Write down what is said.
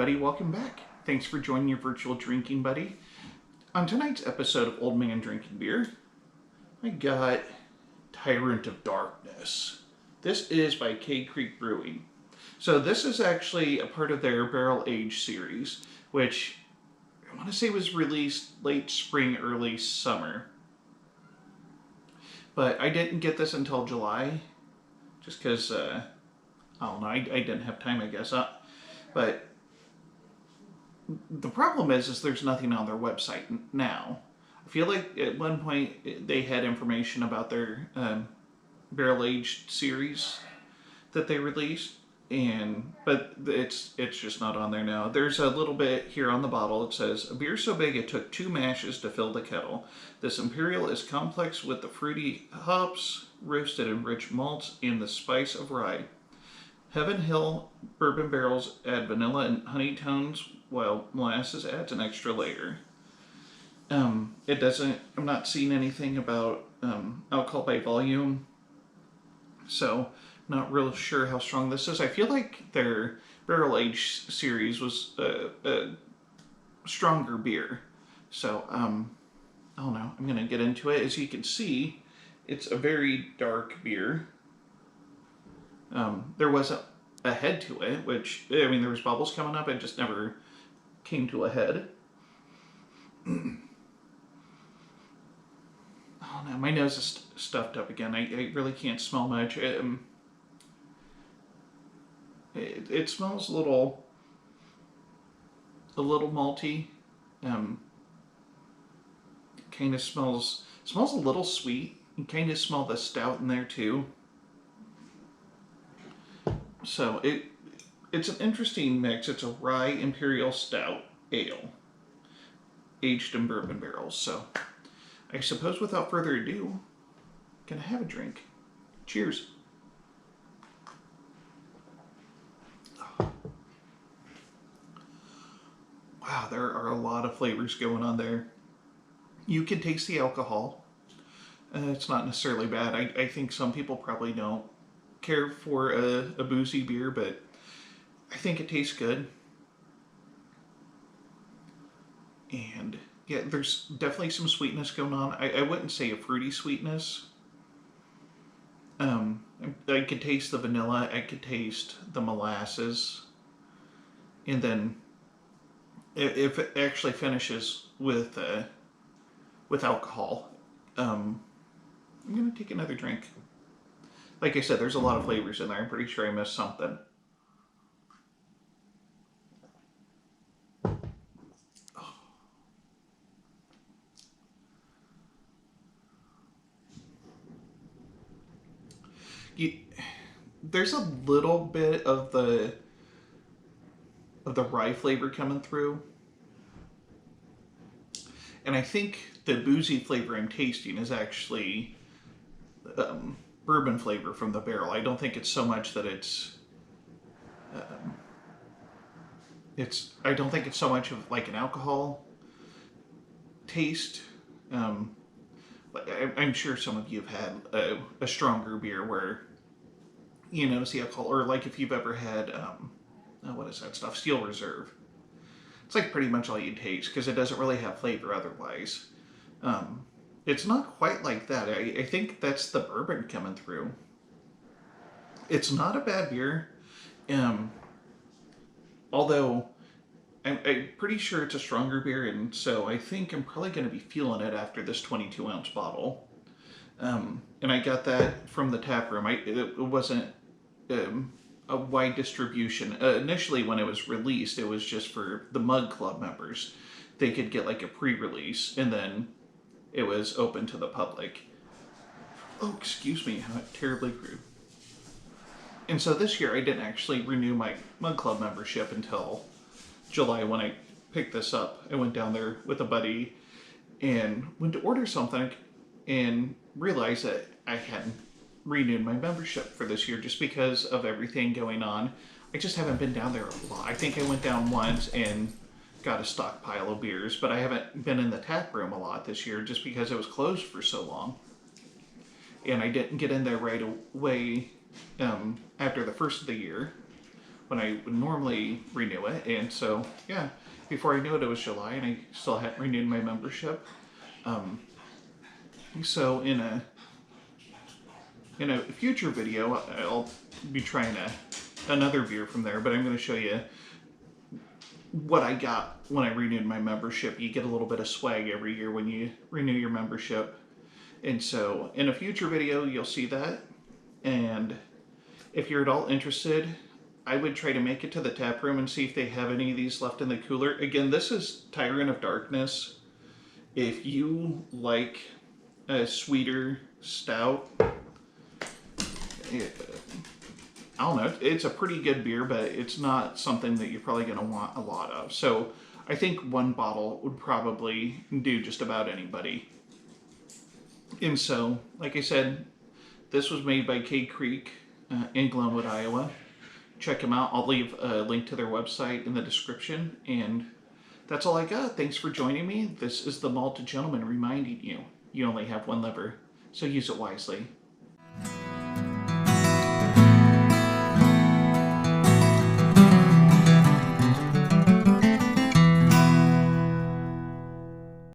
everybody, welcome back. Thanks for joining your virtual drinking buddy. On tonight's episode of Old Man Drinking Beer, I got Tyrant of Darkness. This is by Keg Creek Brewing. So this is actually a part of their barrel age series, which I want to say was released late spring, early summer. But I didn't get this until July, just because, I don't know, I didn't have time, I guess. But the problem is there's nothing on their website now. I feel like at one point they had information about their barrel aged series that they released, but it's just not on there now. There's a little bit here on the bottle. It says, "A beer so big it took 2 mashes to fill the kettle. This imperial is complex with the fruity hops, roasted in rich malts, and the spice of rye. Heaven Hill bourbon barrels add vanilla and honey tones, while molasses adds an extra layer." It doesn't, I'm not seeing anything about alcohol by volume, so not real sure how strong this is. I feel like their barrel age series was a stronger beer, so I don't know. I'm gonna get into it. As you can see, it's a very dark beer. There was a head to it, which, I mean, there was bubbles coming up, it just never came to a head. Oh no, my nose is stuffed up again. I really can't smell much. It smells a little malty. Kind of smells a little sweet. You kind of smell the stout in there too. So it's an interesting mix. It's a rye imperial stout ale, aged in bourbon barrels. So I suppose without further ado, gonna have a drink. Cheers. Wow, there are a lot of flavors going on there. You can taste the alcohol. It's not necessarily bad. I think some people probably don't care for a boozy beer, but I think it tastes good. And yeah, there's definitely some sweetness going on. I wouldn't say a fruity sweetness. I could taste the vanilla, I could taste the molasses, and then if it actually finishes with alcohol, I'm gonna take another drink. Like I said, there's a lot of flavors in there. I'm pretty sure I missed something. There's a little bit of the rye flavor coming through, and I think the boozy flavor I'm tasting is actually bourbon flavor from the barrel. I don't think it's so much that I don't think it's so much of like an alcohol taste. I'm sure some of you have had a stronger beer where you notice the alcohol, or like if you've ever had what is that stuff? Steel Reserve. It's like pretty much all you taste because it doesn't really have flavor otherwise. It's not quite like that. I think that's the bourbon coming through. It's not a bad beer, although I'm pretty sure it's a stronger beer, and so I think I'm probably going to be feeling it after this 22-ounce bottle. And I got that from the tap room. It wasn't a wide distribution. Initially, when it was released, it was just for the Mug Club members. They could get like a pre-release, and then it was open to the public. Oh, excuse me, how terribly rude. And so this year, I didn't actually renew my Mug Club membership until July when I picked this up. I went down there with a buddy and went to order something and realized that I hadn't renewed my membership for this year just because of everything going on. I just haven't been down there a lot. I think I went down once and got a stockpile of beers, but I haven't been in the tap room a lot this year just because it was closed for so long. And I didn't get in there right away after the first of the year when I would normally renew it. And so, yeah, before I knew it, it was July, and I still hadn't renewed my membership. So in a future video, I'll be trying another beer from there, but I'm going to show you what I got when I renewed my membership. You get a little bit of swag every year when you renew your membership. And so in a future video, you'll see that. And if you're at all interested, I would try to make it to the tap room and see if they have any of these left in the cooler. Again, this is Tyrant of Darkness. If you like a sweeter stout, I don't know, it's a pretty good beer, but it's not something that you're probably going to want a lot of. So I think one bottle would probably do just about anybody. And so, like I said, this was made by Keg Creek in Glenwood, Iowa. Check them out. I'll leave a link to their website in the description. And that's all I got. Thanks for joining me. This is the Malted Gentleman reminding you, you only have one liver, so use it wisely.